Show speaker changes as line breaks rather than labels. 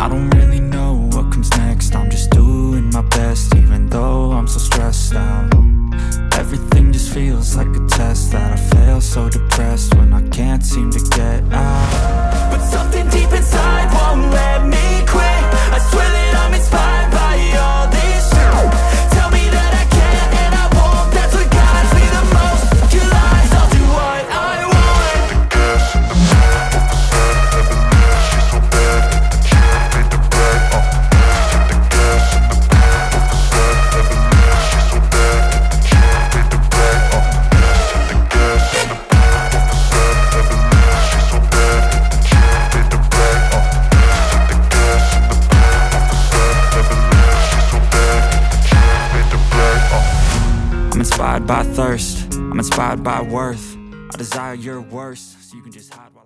I don't really know what comes next. I'm just doing my best, even though I'm so stressed out. Everything just feels like a test that I fail, so depressed when I can't seem to get out. But something deep inside won't let me quit. I swear that I'm inspired by all this shit. Tell me that I can't and I won't. That's what guides me the most. Your lies, I'll do what I want. I'm inspired by thirst, I'm inspired by worth. I desire your worst, so you can just hide while